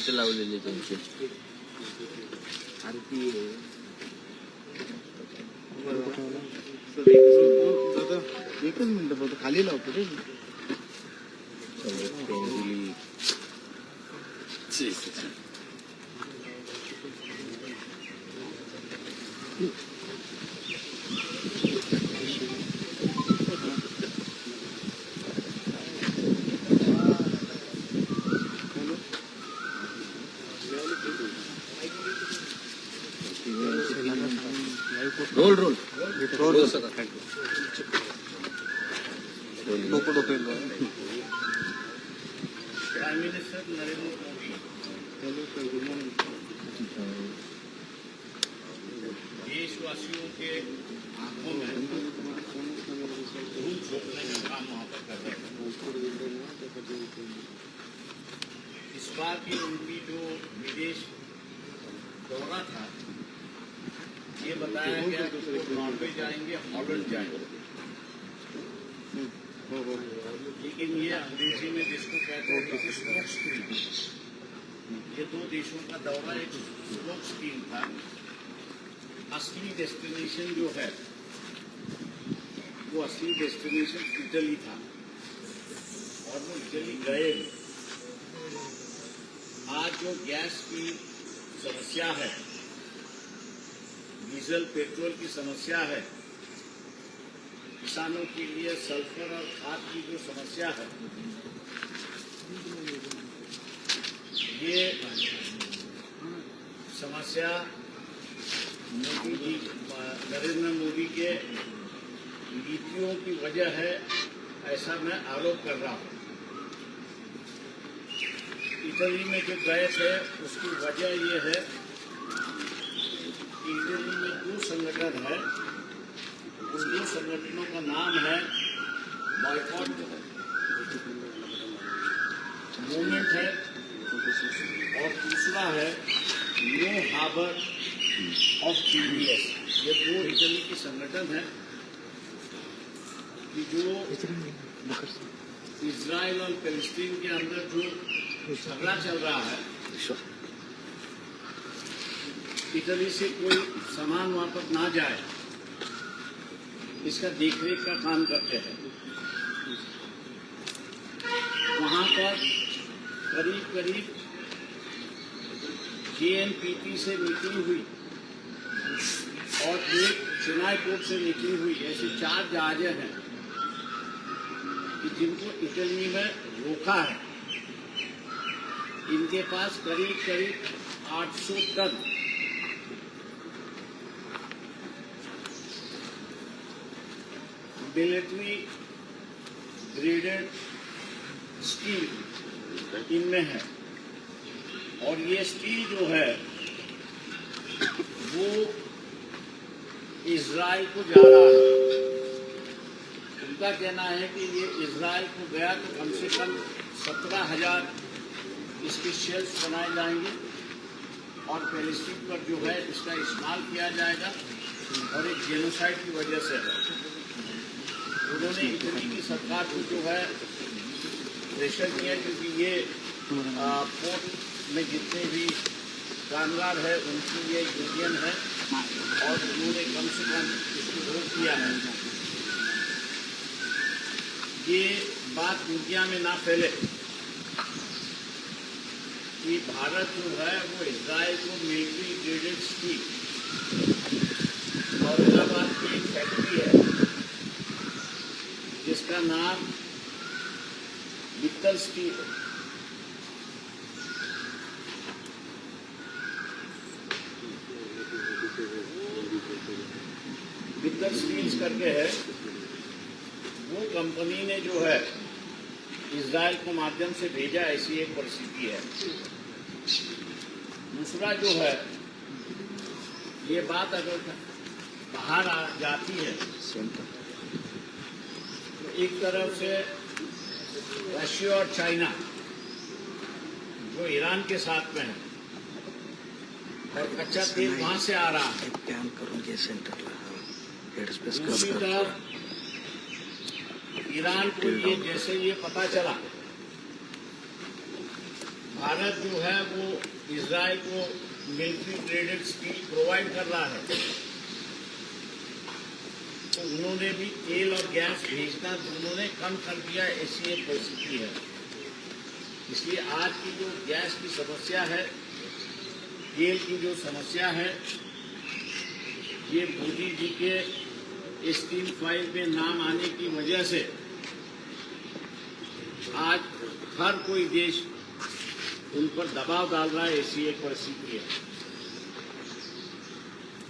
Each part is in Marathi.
पोस्टर लावलेले त्यांचे. एकच मिनिट फक्त खाली लावतो रे. Roll roll prime minister Narendra Modi देशवासियों के आंखों में धूल झोंकने का काम वहाँ पर कर रहे हैं। इस बार की उनकी जो विदेश दौरा था, ये बताया गया कि वो नॉर्वे जाएंगे, हॉलैंड जाएंगे, लेकिन ये अंग्रेजी में जिसको कहते हैं स्मोक स्क्रीन, ये दो देशों का दौरा एक स्मोक स्क्रीन था। असली डेस्टिनेशन जो है वो असली डेस्टिनेशन इटली था और वो इटली गए। आज जो गैस की समस्या है, डीजल पेट्रोल की समस्या है, किसानों के लिए सल्फर और खाद की जो समस्या है, ये समस्या मोदी जी नरेंद्र मोदी के नीतियों की वजह है, ऐसा मैं आरोप कर रहा हूँ। इटली में जो गए थे उसकी वजह ये है कि इटली में दो संगठन है, उन दो संगठनों का नाम है बॉयकॉट मूवमेंट है और दूसरा है नो हार्बर ऑफ टीवीएस। ये दो इटली के संगठन है कि जो इजराइल और पैलेस्टीन के अंदर जो झगड़ा चल रहा है, इटली से कोई सामान वहां पर ना जाए, इसका देखरेख का काम करते हैं। वहां पर करीब करीब JNPT से मीटिंग हुई और एक चेन्नई पोर्ट से मीटिंग हुई। ऐसे 4 जहाजें हैं कि जिनको इटली में रोका है। इनके पास करीब करीब 800 टन मिलिट्री ग्रेडेड स्टील इनमें है और ये स्टील जो है वो इजराइल को जा रहा है। उनका कहना है कि ये इजराइल को गया तो कम से कम 17,000 इसके शेल्स बनाए जाएंगे और पैलेस्टीन पर जो है इसका इस्तेमाल किया जाएगा और एक जेनोसाइड की वजह से है। उन्होंने इटली की सरकार को जो है प्रेशर किया क्योंकि ये पोर्ट में जितने भी कामगार है उनकी ये यूनियन है और उन्होंने कम से कम इसको रोक दिया है। ये बात दुनिया में ना फैले कि भारत जो है वो इजराइल को मिलिट्री ग्रेडेड स्टील औरंगाबाद की एक फैक्ट्री है जिसका नाम मित्तल स्टील है। मित्तल स्टील्स करके है, वो कंपनी ने जो है इजराइल को माध्यम से भेजा, ऐसी एक परिस्थिति है। दूसरा जो है ये बात अगर बाहर आ जाती है तो एक तरफ से रशिया और चाइना जो ईरान के साथ में है और कच्चा तेल वहां से आ रहा है, दूसरी तरफ ईरान को ये जैसे ये पता चला भारत जो है वो इजराइल को मिलिट्री ग्रेडेड स्टील प्रोवाइड कर रहा है, तो उन्होंने भी तेल और गैस भेजना उन्होंने कम कर दिया, ऐसी एक परिस्थिति है। इसलिए आज की जो गैस की समस्या है, तेल की जो समस्या है, ये मोदी जी के स्टील फाइल में नाम आने की वजह से आज हर कोई देश उन पर दबाव डाल रहा है, ऐसी एक परिस्थिति है।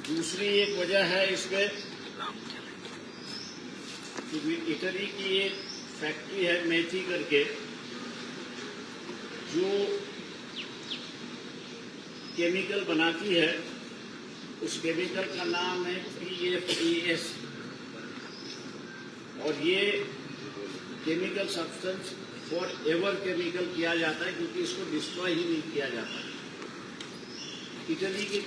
दूसरी एक वजह है इसमें कि इटली की एक फैक्ट्री है मेथी करके, जो केमिकल बनाती है, उस केमिकल का नाम है PFAS, और ये chemical substance forever chemical किया जाता है, क्योंकि इसको डिस्ट्रॉय ही नहीं किया जाता। इटली की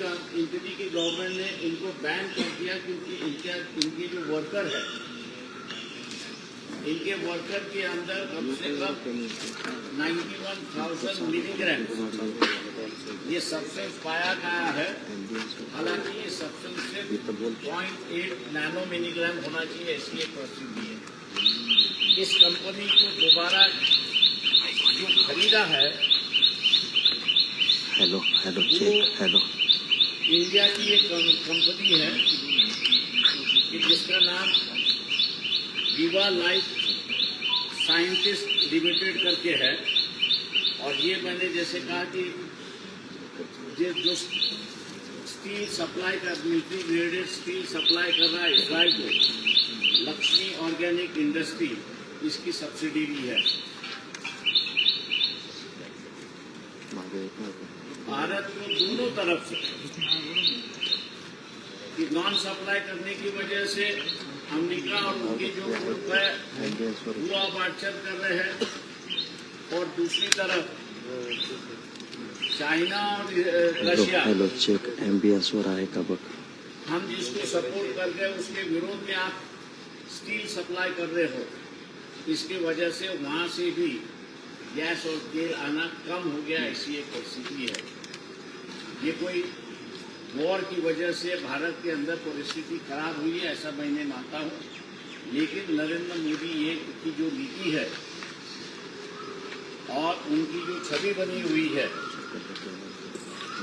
गवर्नमेंट ने इनको बैन कर दिया, क्योंकि इनके जो वर्कर है, इनके वर्कर के अंदर कम से कम 91,000 मिलीग्राम ये सब्सटेंस पाया गया है। हालांकि ये सब्सटेंस सिर्फ 0.8 नैनो मिलीग्राम होना चाहिए, ऐसी एक परिस्थिति है। इस कंपनी को दोबारा जो खरीदा है, हेलो चेक, हेलो, इंडिया की एक कंपनी है कि जिसका नाम विवा लाइफ साइंटिस्ट लिमिटेड करके है, और ये मैंने जैसे कहा कि जो स्टील सप्लाई कर, मिलिट्री ग्रेडेड स्टील सप्लाई कर रहा है इजराइल को, लक्ष्मी ऑर्गेनिक इंडस्ट्री इसकी सब्सिडरी है। भारत को दोनों तरफ से कि नॉन सप्लाई करने की वजह से अमेरिका और उनके जो ग्रुप है वो आबादचर कर रहे हैं, और दूसरी तरफ चाइना और रशिया, हेलो चेक, एमबीएस हो रहा है कब? हम जिसको सपोर्ट कर रहे हैं उसके विरोध में आप स्टील सप्लाई कर रहे हो, इसकी वजह से वहां से भी गैस और तेल आना कम हो गया, ऐसी एक परिस्थिति है। ये कोई वॉर की वजह से भारत के अंदर परिस्थिति खराब हुई है, ऐसा मैं मानता हूँ, लेकिन नरेंद्र मोदी ये की जो नीति है और उनकी जो छवि बनी हुई है,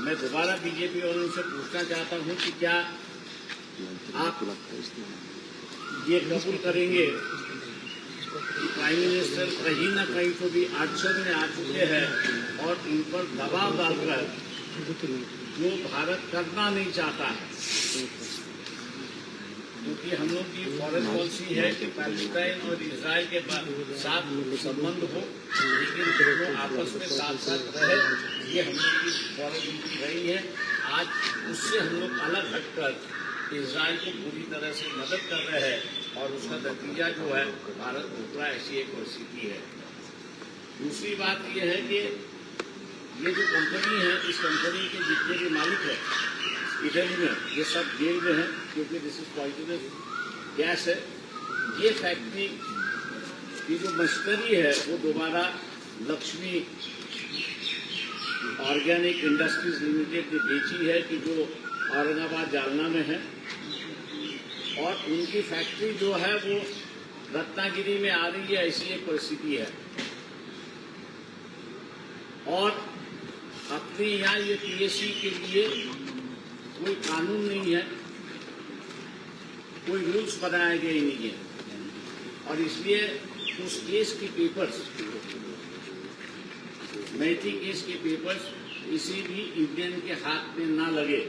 मैं दोबारा बीजेपी वालों से पूछना चाहता हूँ कि क्या आप ये कबूल करेंगे कि प्राइम मिनिस्टर कहीं न कहीं तो भी एक्शन में आ चुके हैं और इन पर दबाव डालकर जो भारत करना नहीं चाहता है, क्योंकि हम लोग की फॉरेन पॉलिसी है कि पैलेस्टाइन और इजराइल के साथ संबंध हो, लेकिन दोनों आपस में साथ साथ रहे, ये हम लोग की फॉरेन नीति रही है। आज उससे हम लोग अलग हटकर इजराइल को पूरी तरह से मदद कर रहे हैं, और उसका नतीजा जो है भारत भुगत रहा है, ऐसी एक परिस्थिति है। दूसरी बात यह है कि ये जो कंपनी है, इस कंपनी के जितने भी मालिक है इटली में, ये सब जेल में है, क्योंकि दिस इज पॉइजनस गैस है। ये फैक्ट्री की जो मशीनरी है वो दोबारा लक्ष्मी ऑर्गेनिक इंडस्ट्रीज लिमिटेड ने बेची है, कि जो औरंगाबाद जालना में है, और उनकी फैक्ट्री जो है वो रत्नागिरी में आ रही है, ऐसी एक परिस्थिति है। और अपने यहाँ ये पीएससी के लिए कोई कानून नहीं है, कोई रूल्स बनाए गए नहीं है, और इसलिए उस केस के पेपर्स, मैथी केस के पेपर्स किसी भी इंडियन के हाथ में ना लगे,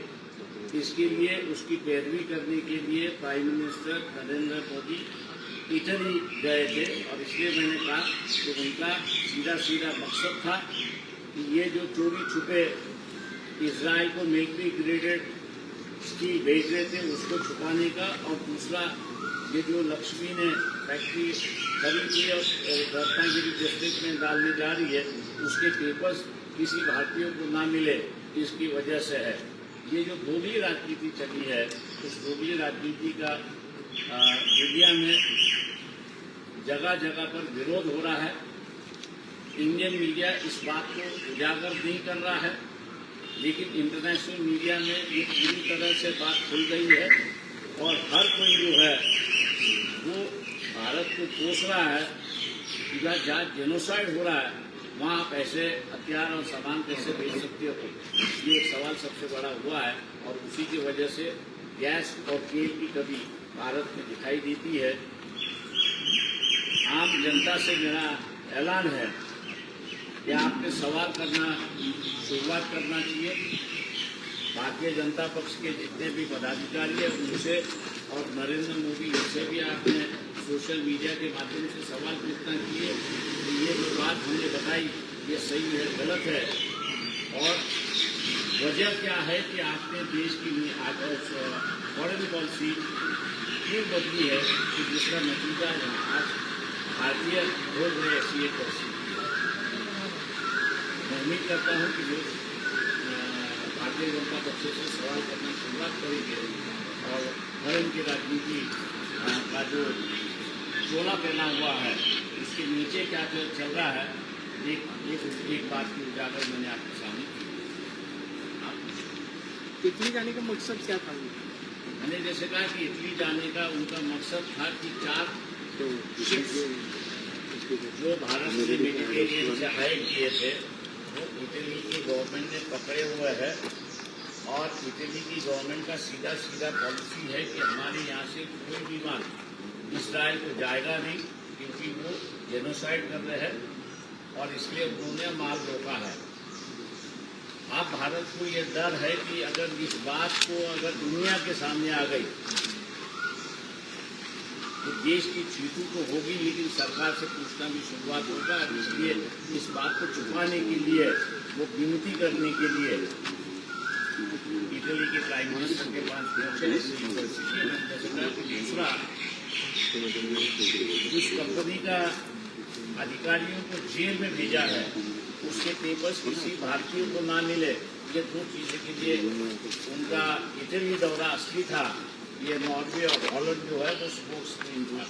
इसके लिए उसकी पैरवी करने के लिए prime minister Narendra Modi Italy गए थे, और इसलिए मैंने कहा कि उनका सीधा मकसद था कि ये जो चोरी छुपे इजराइल को मिलिट्री ग्रेडेड स्टील भेज रहे थे उसको छुपाने का, और दूसरा ये जो लक्ष्मी ने फैक्ट्री खरीदी है रत्नागिरी डिस्ट्रिक्ट में डालने जा रही है, उसके पेपर्स किसी भारतीय को ना मिले, इसकी वजह से है। ये जो दोगली राजनीति चली है, उस दोगली राजनीति का इंडिया में जगह जगह पर विरोध हो रहा है, इंडियन मीडिया इस बात को उजागर नहीं कर रहा है, लेकिन इंटरनेशनल मीडिया में ये पूरी तरह से बात खुल गई है और हर कोई जो है वो भारत को कोस रहा है कि जहाँ जेनोसाइड हो रहा है वहाँ आप ऐसे हथियार और सामान कैसे भेज सकते हो। ये एक सवाल सबसे बड़ा हुआ है और उसी की वजह से गैस और तेल की कमी भारत में दिखाई देती है। आम जनता से मेरा ऐलान है कि आपने सवाल करना शुरुआत करना चाहिए। भारतीय जनता पक्ष के जितने भी पदाधिकारी हैं उनसे और नरेंद्र मोदी इनसे भी आपने सोशल मीडिया के माध्यम से सवाल पूछना चाहिए कि ये जो बात हमने बताई ये सही है गलत है और वजह क्या है कि आपने देश की फॉरेन पॉलिसी क्यों बदली है कि जिसका नतीजा आज भारतीय भोग रहे ऐसी एक परिस्थिति है। मैं उम्मीद करता हूँ कि जो भारतीय जनता पक्ष से सवाल करना शुरुआत करेंगे और धर्म की राजनीति का जो चोला पहना हुआ है इसके नीचे क्या चल रहा है एक बात की उजागर मैंने आपके सामने की। इटली जाने का मकसद क्या था? मैंने जैसे कहा कि इटली जाने का उनका मकसद था कि 4 शिप्स जो भारत से मेडिटेरियन से हायर किए थे वो इटली की गवर्नमेंट ने पकड़े हुए हैं और इटली की गवर्नमेंट का सीधा पॉलिसी है कि हमारे यहाँ से कोई भी माल इसराइल को जाएगा नहीं क्योंकि वो जेनोसाइड कर रहे हैं और इसलिए उन्होंने माल रोका है। अब भारत को ये डर है कि अगर इस बात को अगर दुनिया के सामने आ गई तो देश की चीटू तो होगी लेकिन सरकार से पूछना भी शुरुआत होगा। इसलिए इस बात को छुपाने के लिए वो विनती करने के लिए इटली के प्राइम मिनिस्टर के पास पहुंचे। दूसरा उस कंपनी का अधिकारियों को जेल में भेजा है उसके पेपर्स किसी भारतीय को ना मिले। ये 2 चीज़ों के लिए उनका इटली दौरा असली था। ये नॉर्वे और हॉलैंड जो है वो स्पोर्ट्स टीम था।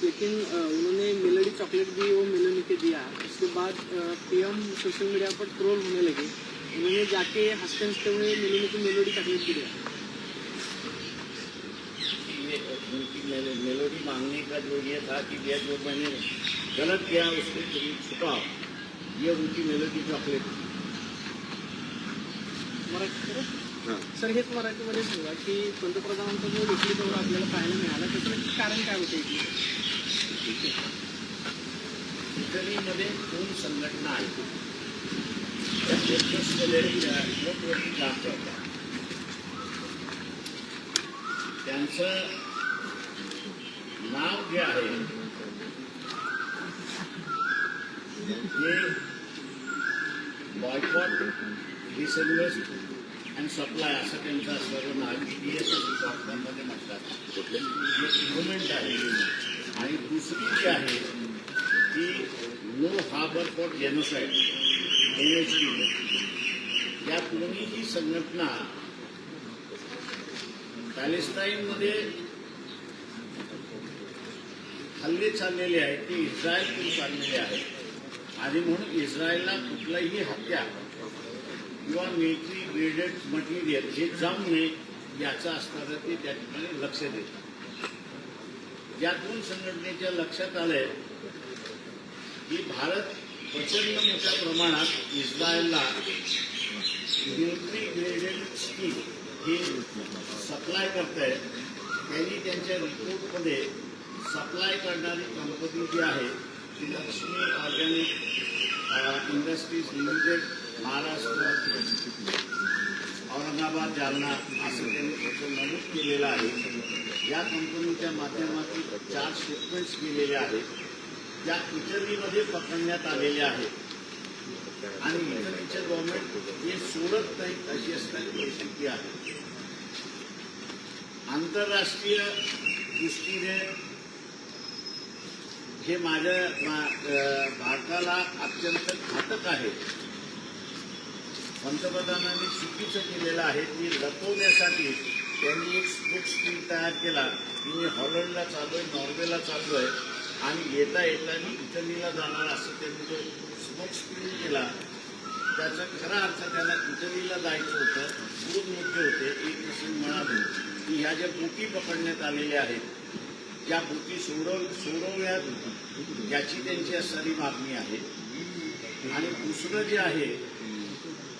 लेकिन उन्होंने मेलोडी चॉकलेट भी वो मेलोडी के दिया। उसके बाद पीएम सोशल मीडिया पर ट्रोल होने लगे। उन्होंने जाके हंसते हंसते हुए मेलोडी चॉकलेट भी दिया। ये उनकी मेलोडी मांगने का जो ये था कि ये जो मैंने गलत किया उसको छुपाओ, ये उनकी मेलोडी चॉकलेट थी। सर हेच मराठीमध्ये सांगा की पंतप्रधानांचा जो इटली दौरा आपल्याला पाहायला मिळाला त्याचं नक्की कारण काय होतं? इटलीमध्ये 2 संघटना आहेत त्या लोकवरी काम करतात। त्यांचं नाव जे आहे ते बॉयकॉट डिसइन्व्हेस्ट अँड सप्लाय असं त्यांचं सर्व नाव BDS मध्ये म्हणतात। मुवमेंट आहे आणि दुसरी जी आहे ती no harbour for genocide NHD। या दोन्ही संघटना पॅलेस्टाईनमध्ये हल्ले चाललेले आहेत ते इस्रायलकडून चाललेले आहेत आणि म्हणून इस्रायलला कुठलाही हत्या किंवा मिलिटरी ग्रेडेड मटेरियल हे जाऊ नये याचं असणारं ते त्या ठिकाणी लक्ष देतात। या 2 संघटनेच्या लक्षात आलंय की भारत प्रचंड मोठ्या प्रमाणात इस्रायलला मिलिटरी ग्रेडेड स्टील हे सप्लाय करत आहे। त्यांनी त्यांच्या रिपोर्टमध्ये सप्लाय करणारी कंपनी जी आहे ती Lakshmi organic industries limited Maharashtra Aurangabad Jalna असं त्यांनी त्याचं नमूद केलेलं आहे। या कंपनीच्या माध्यमातून 4 शिपमेंट्स केलेले आहेत त्या इटलीमध्ये पकडण्यात आलेल्या आहेत आणि इटलीचे गव्हर्नमेंट हे सोडत नाही अशी असणारी परिस्थिती आहे। आंतरराष्ट्रीय दृष्टीने हे भारताला अत्यंत घातक आहे। पंतप्रधानांनी चुकीचं केलेलं आहे ती लपवण्यासाठी त्यांनी एक स्पोर्ट्स टीम तयार केला की मी हॉलंडला चाललोय, नॉर्वेला चाललोय आणि येता येताना इटलीला जाणार असं त्यांनी जो स्मोक स्क्रीन केला त्याचा खरा अर्थ त्याला इटलीला जायचं होतं. दोन मुद्दे होते. एक असं म्हणाले की ह्या ज्या बोटी पकडण्यात आलेल्या आहेत त्या बोटी सोडवण्यात याची त्यांची असणारी मागणी आहे. आणि दुसरं जे आहे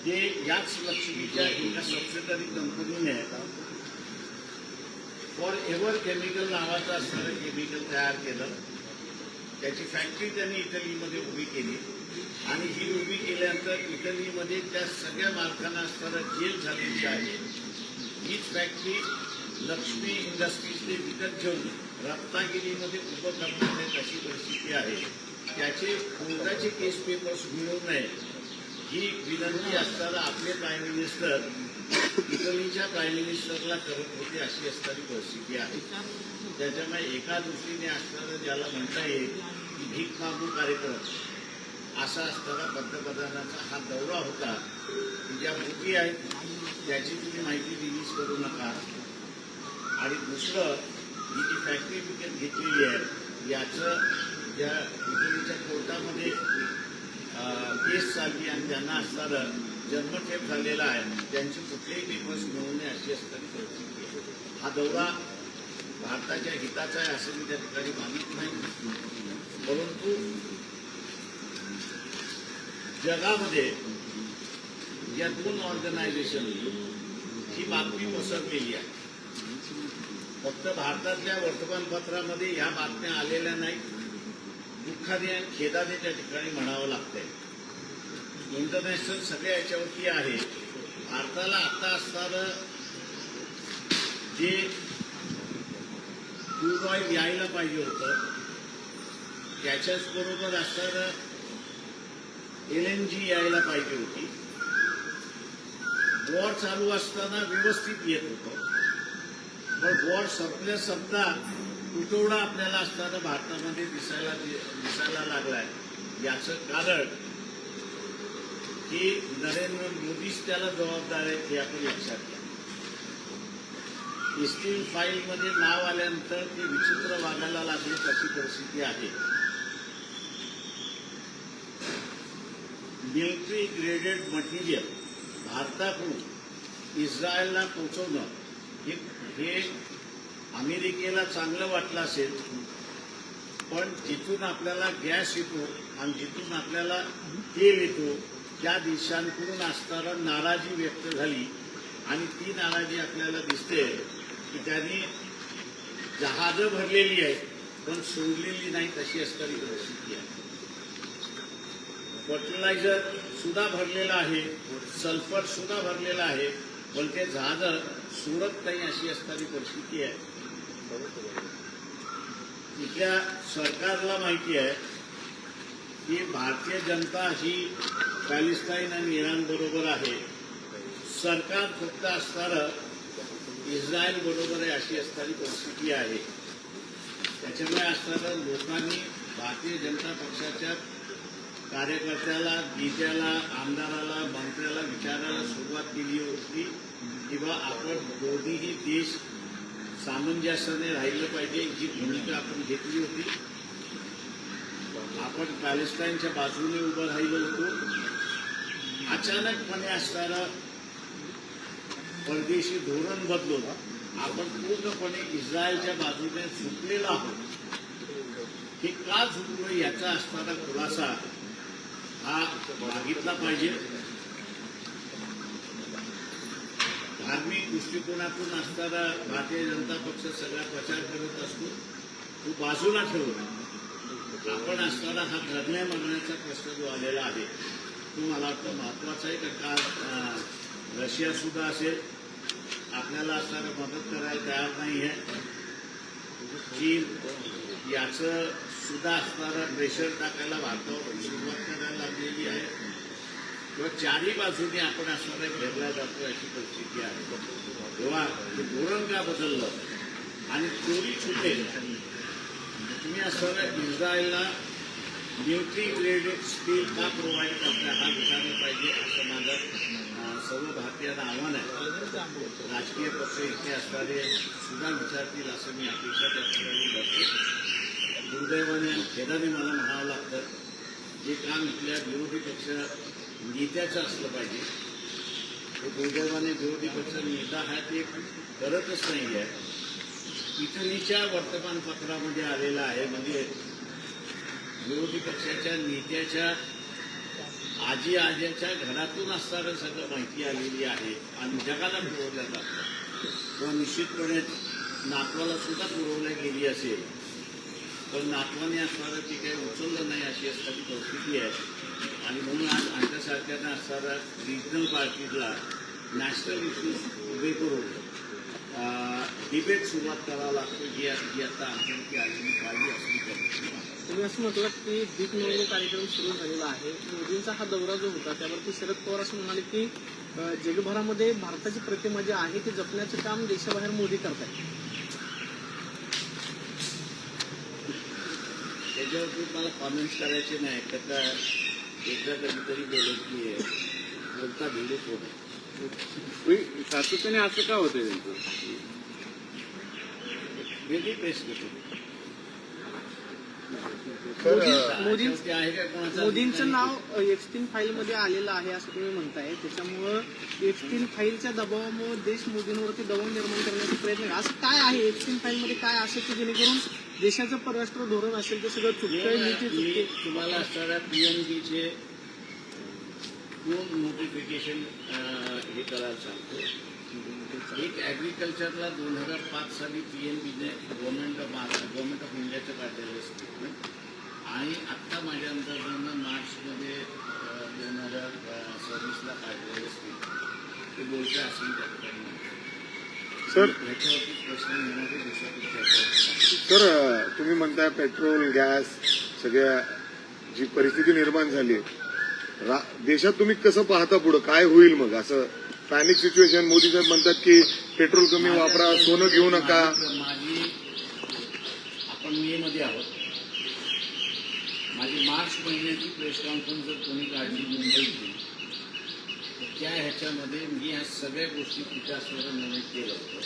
ते याच लक्ष्मीच्या एका सबसिडरी कंपनीने फॉर एव्हर केमिकल नावाचं असणारं केमिकल तयार केलं. त्याची फॅक्टरी त्यांनी इटलीमध्ये उभी केली आणि ही उभी केल्यानंतर इटलीमध्ये त्या सगळ्या मालकांना असणारं जेल झालेली आहे. हीच फॅक्टरी लक्ष्मी इंडस्ट्रीजने विकत घेऊन रत्नागिरीमध्ये उभं करण्यात येत अशी परिस्थिती आहे. त्याचे कोर्टाचे केस पेपर्स मिळू नये ही विनंती असताना आपले प्राईम मिनिस्टर इटलीच्या प्राईम मिनिस्टरला करत होते अशी असणारी परिस्थिती आहे. त्याच्यामुळे एका दृष्टीने असताना ज्याला म्हणता येईल की भीक मागू कार्यक्रम असा असताना पंतप्रधानांचा हा दौरा होता. ज्या बोटी आहेत त्याची तुम्ही माहिती रिलीज करू नका. आणि दुसरं ही जी फॅक्टरी विकत घेतलेली आहे याचं ज्या इटलीच्या कोर्टामध्ये केस चालली आणि त्यांना असणारं जन्मठेप झालेला आहे त्यांचे कुठलेही पेपर्स मिळू नये अशी असणारी परिस्थिती आहे. हा दौरा भारताच्या हिताचा आहे असं मी त्या ठिकाणी मानत नाही. परंतु जगामध्ये या दोन ऑर्गनायझेशन ही बातमी पसरलेली आहे. फक्त भारतातल्या वर्तमानपत्रामध्ये ह्या बातम्या आलेल्या नाहीत. दुःखाने आणि खेदाने त्या ठिकाणी म्हणावं लागतंय. इंटरनॅशनल सगळ्या याच्यावरती आहे. भारताला आता असणारं जे क्रूड ऑइल यायला पाहिजे होतं त्याच्याच बरोबर असणारं LNG यायला पाहिजे होती. वॉर चालू असताना व्यवस्थित येत होतं पण वॉर संपता तुटवडा आपल्याला असताना भारतामध्ये दिसायला लागलाय. याचं कारण की नरेंद्र मोदीच त्याला जबाबदार आहेत हे आपण लक्षात घ्या. इस्टील फाईलमध्ये नाव आल्यानंतर ते विचित्र वागायला लागले अशी परिस्थिती आहे. मिलिटरी ग्रेडेड मटेरियल भारताकडून इस्रायलला पोहोचवणं हे अमेरिकेला चांगलं वाटलं असेल पण जिथून आपल्याला गॅस येतो आणि जिथून आपल्याला तेल येतो त्या देशांकडून असताना नाराजी व्यक्त झाली आणि ती नाराजी आपल्याला दिसते की त्यांनी जहाजं भरलेली आहेत पण सोडलेली नाहीत अशी असणारी परिस्थिती आहे. फर्टिलायझर सुद्धा भरलेलं आहे, सल्फर सुद्धा भरलेलं आहे पण ते जहाजं सोडत नाही अशी असणारी परिस्थिती आहे. इथल्या सरकारला माहिती आहे की भारतीय जनता ही पॅलेस्टाईन आणि इराण बरोबर आहे. सरकार फक्त असणारं इस्रायल बरोबर आहे अशी असणारी परिस्थिती आहे. त्याच्यामुळे असणारं लोकांनी भारतीय जनता पक्षाच्या कार्यकर्त्याला, नेत्याला, आमदाराला, मंत्र्याला विचारायला सुरुवात केली होती की बा आपण दोन्हीही देश सामंजस्याने राहिलं पाहिजे. जी भूमिका आपण घेतली होती आपण पॅलेस्टाईनच्या बाजूने उभं राहिलो होतो. अचानकपणे असणारं परदेशी धोरण बदलून आपण पूर्णपणे इस्रायलच्या बाजूने झुकलेलो आहोत. हे का झुकलो याचा असणारा खुलासा हा मागितला पाहिजे. धार्मिक दृष्टिकोनातून असणारा भारतीय जनता पक्ष सगळा प्रचार करत असतो तो बाजूला ठेवून आपण असणारा हा धरण्या मागण्याचा प्रश्न जो आलेला आहे तो मला वाटतं महत्वाचा आहे. कारण रशिया सुद्धा असेल आपल्याला असणारं मदत करायला तयार नाही आहे. चीन याचं सुद्धा असणारं प्रेशर टाकायला भारतावर सुरुवात करायला लागलेली आहे किंवा चारही बाजूने आपण असणारा घेरला जातो अशी परिस्थिती आहे. तेव्हा हे धोरण का बदललं आणि चोरी छुटे तुम्ही असणारं इस्रायलला मिलिटरी ग्रेडेड स्टील का प्रोव्हाइड करता हा विचारलं पाहिजे असं माझं सर्व भारतीयांना आव्हान आहे. राजकीय पक्ष इथे असणारे सुद्धा विचारतील असं मी अपेक्षा त्या ठिकाणी करतो. दुर्दैवाने खेदाने मला म्हणावं लागतं, जे काम इथल्या विरोधी पक्ष नेत्याचं असलं पाहिजे ते दुर्दैवाने विरोधी पक्ष नेता हा ते करतच नाही आहे. इटलीच्या वर्तमानपत्रामध्ये आलेलं आहे, म्हणजे विरोधी पक्षाच्या नेत्याच्या आजी आज्याच्या घरातून असणारं सगळं माहिती आलेली आहे आणि जगाला पुरवल्या जातं. किंवा निश्चितपणे नातवाला सुद्धा पुरवल्या गेली असेल, पण नातवाने असणारं ते काही उचललं नाही अशी असणारी परिस्थिती आहे. आणि म्हणून आज आमच्यासारख्यांना असणाऱ्या रिजनल पार्टीजला नॅशनल इश्यूज उभे करून डिबेट सुरुवात करावा लागतो, जी आता आमच्यावरती आलेली पाहिजे असली परिस्थिती. तुम्ही असं म्हटलं की दीप नवलो कार्यक्रम सुरू झालेला आहे. मोदींचा हा दौरा जो होता त्यावरती शरद पवार असं म्हणाले की जगभरामध्ये भारताची प्रतिमा जी आहे ती जपण्याचं काम देशाबाहेर मोदी करतायत. त्याच्यावरती मला कॉमेंट्स करायचे नाही. त्याचा एकदा कधीतरी बोलत की बोलता भिडूच होते. सातत्याने असं का होतंय त्यांचं? वेगळी प्रेस करतो. मोदींचं नाव एप्स्टीन फाईल मध्ये आलेलं आहे असं तुम्ही म्हणताय. त्याच्यामुळं एप्स्टीन फाईलच्या दबावामुळे देश मोदींवरती दबाव निर्माण करण्याचा प्रयत्न असं काय आहे एप्स्टीन फाईल मध्ये काय असेल की जेणेकरून देशाचं परराष्ट्र धोरण असेल ते सगळं चुकतंय. तुम्हाला असणाऱ्या पीएनबीचे 2 नोटिफिकेशन हे करायला सांगतो. एक ॲग्रिकल्चरला 2005 साली पीएनबीने गव्हर्नमेंट ऑफ इंडियाचं काढलेलं स्टेटमेंट आणि आत्ता माझ्या अंदाजानं मार्चमध्ये 2026ला काढलेलं स्टेटमेंट ते बोलतं असेल त्या ठिकाणी. सर ह्याच्यावरती प्रश्न घेणारे दुसऱ्या सर तुम्ही म्हणताय पेट्रोल गॅस सगळ्या जी परिस्थिती निर्माण झाली देशात, तुम्ही कसं पाहता पुढं काय होईल मग? असं पॅनिक सिच्युएशन, मोदी साहेब म्हणतात की पेट्रोल कमी वापरा, सोनं घेऊ नका. आपण मे मध्ये आहोत. माझी मार्च महिन्याची प्रेस कॉन्फरन्स जर कोणी काढली मुंबईतली तर त्या ह्याच्यामध्ये मी ह्या सगळ्या गोष्टी तिथे असणारं नमूद केलं होतं.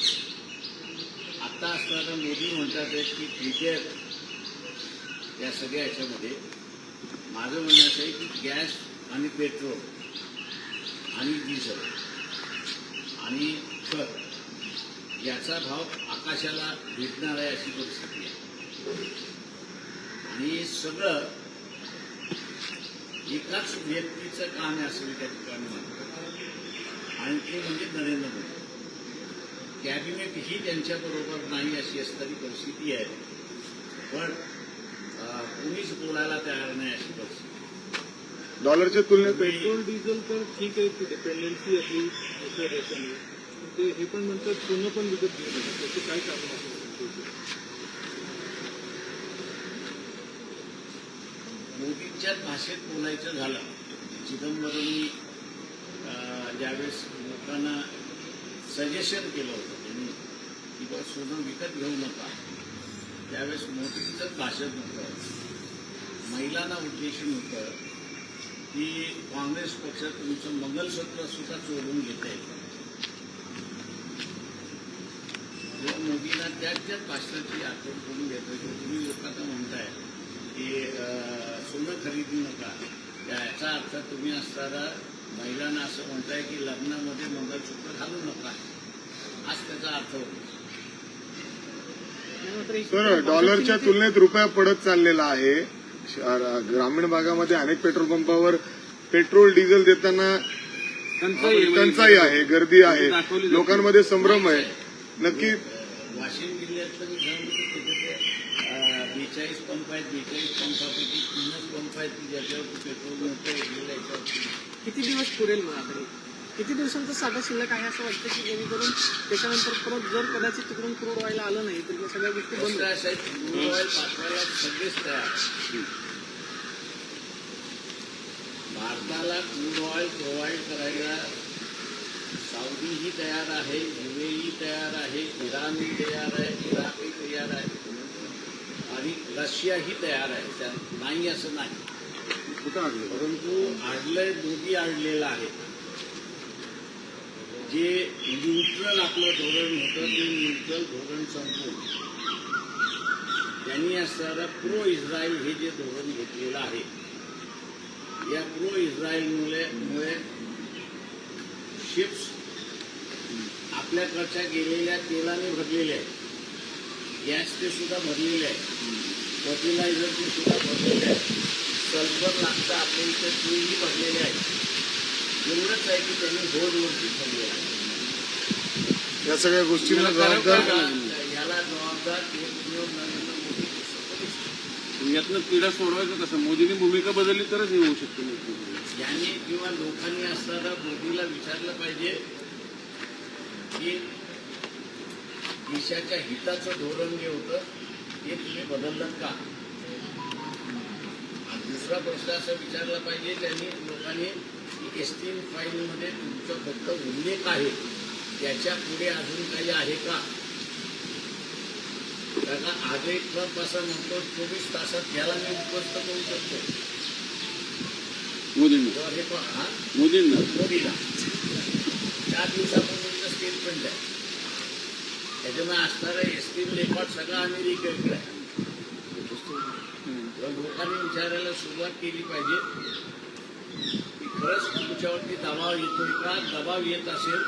आता असणारं मोदी म्हणतात की प्रिपेअर या सगळ्या ह्याच्यामध्ये माझं म्हणणं असं आहे की गॅस आणि पेट्रोल आणि डिझेल आणि खत याचा भाव आकाशाला भेटणार आहे अशी परिस्थिती आहे. आणि सगळं एकाच व्यक्तीचं काम आहे असं मी त्या ठिकाणी म्हणतो आणि ते म्हणजे नरेंद्र मोदी. कॅबिनेट ही त्यांच्याबरोबर नाही अशी असणारी परिस्थिती आहे, पण कुणीच बोलायला तयार नाही अशी परिस्थिती. डॉलरच्या तुलनेत पेट्रोल डिझेल तर ठीक आहे, ती डिपेंडन्सी आपली ते हे पण म्हणतात सोनं पण विकत घेऊ नका, त्याचे काय कारण असेल? मोदींच्या भाषेत बोलायचं झालं, चिदंबरमनी ज्यावेळेस लोकांना सजेशन केलं होतं त्यांनी की बा सोनं विकत घेऊ नका, त्यावेळेस मोदींचंच भाषण होतं. महिलांना उद्देशून होतं की काँग्रेस पक्ष तुमचं मंगलसूत्र सुद्धा चोरून घेत आहे. मोदींना त्याच भाषणाची आठवण करून देतो की तुम्ही लोकांना म्हणताय की सोनं खरेदी नका, याचा अर्थ तुम्ही असणारा महिलांना असं म्हणताय की लग्नामध्ये मंगलसूत्र घालू नका, हाच त्याचा अर्थ होतो. सर डॉलरच्या तुलनेत रुपया पडत चाललेला आहे. ग्रामीण भागामध्ये अनेक पेट्रोल पंपावर पेट्रोल डिझेल देताना टंचाई आहे, गर्दी आहे, लोकांमध्ये संभ्रम आहे. नक्की वाशिम जिल्ह्यातलं मी सांगतो त्याच्यात 42 पंप आहेत. 42 पंपापैकी 3च पंप आहेत की ज्याच्यावरती पेट्रोल नव्हतं याच्यावरती. किती दिवस पुरेल मग आता? किती दिवसांचा साधा शिल्लक आहे असं वाटतं की जेणेकरून त्याच्यानंतर परत जर कदाचित तिकडून क्रूड ऑइल आलं नाही तर या सगळ्या गोष्टी बंद असं आहे की क्रूड ऑइल पाठवायला सगळेच तयार. भारताला क्रूड ऑइल प्रोव्हाइड करायला सौदीही तयार आहे, युएई तयार आहे, इराणही तयार आहे, इराकही तयार आहे आणि रशियाही तयार आहे. त्या नाही असं नाही, परंतु आडलंय मोदी आडलेलं आहे. जे न्यूट्रल आपलं धोरण होतं ते न्यूट्रल धोरण संपवून त्यांनी असणारा प्रो इस्रायल हे जे धोरण घेतलेलं आहे, या प्रो इस्रायलमुळे शिप्स आपल्याकडच्या गेलेल्या तेलाने भरलेल्या आहेत, गॅसचे सुद्धा भरलेले आहे, फर्टिलायझरचे सुद्धा भरलेले आहे, सल्फर लागतं आपल्या इथे तेही भरलेले आहे. एवढंच आहे की त्यांनी होडवरती ठरलेलं आहे. या सगळ्या गोष्टींना जबाबदार याला जबाबदार एकमेव नरेंद्र मोदी देशाचे. यातनं पिढा सोडवायचं कसं? मोदींनी भूमिका बदलली तरच हे होऊ शकते. यांनी किंवा लोकांनी असणारा मोदीला विचारलं पाहिजे की देशाच्या हिताचं धोरण जे होतं ते तुम्ही बदललं का? आणि दुसरा प्रश्न असा विचारला पाहिजे त्यांनी लोकांनी की एस्टीन फाईलमध्ये तुमचं फक्त उल्लेख आहे, त्याच्या पुढे अजून काही आहे का? कारण आजही ट्रम्प असं म्हणतो 24 तासात याला मी उपस्थित करू शकतो. मोदींना मोदीला 4 दिवसापूर्वीचं स्टेटमेंट आहे. त्याच्यामुळे असणारा एस्टीम रेकॉर्ड सगळा अमेरिकेकडे आहे. लोकांनी विचारायला सुरुवात केली पाहिजे की खरंच तुमच्यावरती दबाव येतोय का? दबाव येत असेल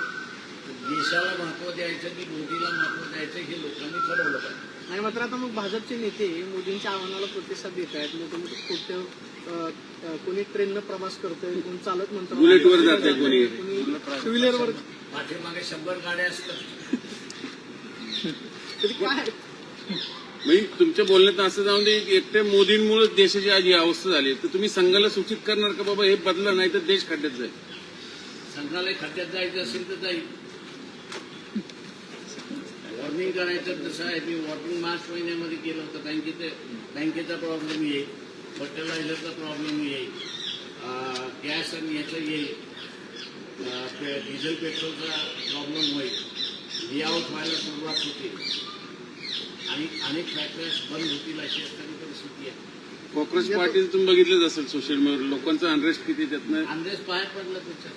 तर देशाला महत्व द्यायचं की मोदीला महत्व द्यायचं हे लोकांनी ठरवलं पाहिजे. आणि मात्र आता मग भाजपचे नेते मोदींच्या आव्हानाला प्रतिसाद देत आहेत. मोठे खोटे कोणी ट्रेननं प्रवास करतोय, कोणी चालत म्हणतो, बुलेटवर जाते, कोणी टू व्हीलरवर. पाठीमागे 100 गाड्या असतात. तरी काय म्हणजे तुमच्या बोलण्यात असं जाऊन दे की एकटे मोदींमुळे देशाची आज ही अवस्था झाली, तर तुम्ही संघाला सूचित करणार का बाबा हे बदला, नाही तर देश खड्ड्यात जाईल? संघाला खड्ड्यात जायचं असेल तर जाईल. वॉर्निंग करायचं तसं आहे. मी वॉर्निंग मार्च महिन्यामध्ये केलं होतं. बँकेचा प्रॉब्लेम येईल, फर्टिलायझरचा प्रॉब्लेम येईल, गॅस आणि याचं येईल, डिझेल पेट्रोलचा प्रॉब्लेम होईल, लेआउट व्हायला सुरुवात होते आणि अनेक फॅक्टरीज बंद होतील अशी असणारी परिस्थिती आहे. कॉक्रोच पार्टी तुम्ही बघितलंच असेल सोशल मीडियावर, लोकांचा अनरेस्ट किती त्यातनं. अंदाज बाहेर पडला त्याच्यात.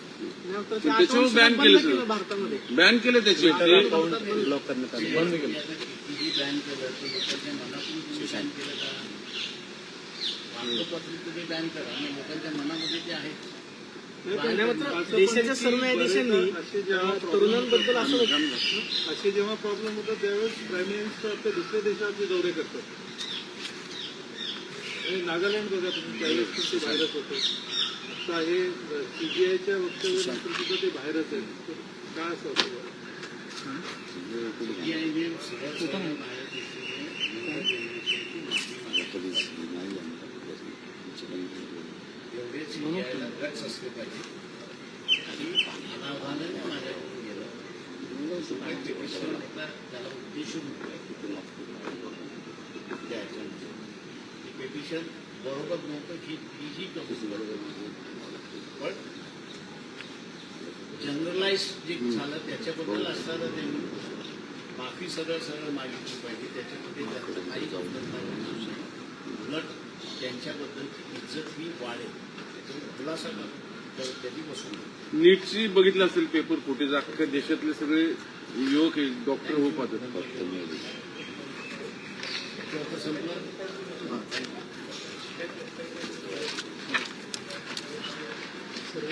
त्याच्यावर बॅन केलं सगळं, भारतामध्ये बॅन केलं त्याचे. बंद केलं. कितीही बॅन केलं तर लोकांच्या मनातून तुम्ही बॅन केलं का? वार्तापत्र तुम्ही बॅन करा आणि लोकांच्या मनामध्ये ते आहे. देशाच्या सर्व न्यायाधीशांनी तरुणांबद्दल असं होतं. असे जेव्हा प्रॉब्लेम होतात त्यावेळेस प्राईम मिनिस्टर आपल्या दुसऱ्या देशाचे दौरे करतात. आणि नागालँड बघा तुम्ही, त्यावेळेस पण ते बाहेरच होते. आता हे सीबीआयच्या वक्तव्यानंतर सुद्धा ते बाहेरच आहेत. तर काय असं होतं? एवढेच ड्रग्स असले पाहिजे आणि अनावधानाने माझ्याकडून गेलं पिटिशन होता, त्याला उद्देशून द्यायचं. पिटिशन बरोबर नव्हतं ही कबूल, पण जनरलाइज जे झालं त्याच्याबद्दल असताना त्यांनी माफी सरळ मागितली पाहिजे. त्याच्यामध्ये त्याचं काही कौतुक नाही, उलट त्यांच्याबद्दलची इज्जत ही वाढेल. त्याच्यामुळे खुलासा कधीपासून नीटची बघितलं असेल पेपर फुटेज, अख्ख्या देशातले सगळे युवक डॉक्टर होऊ पाहतात. सर्व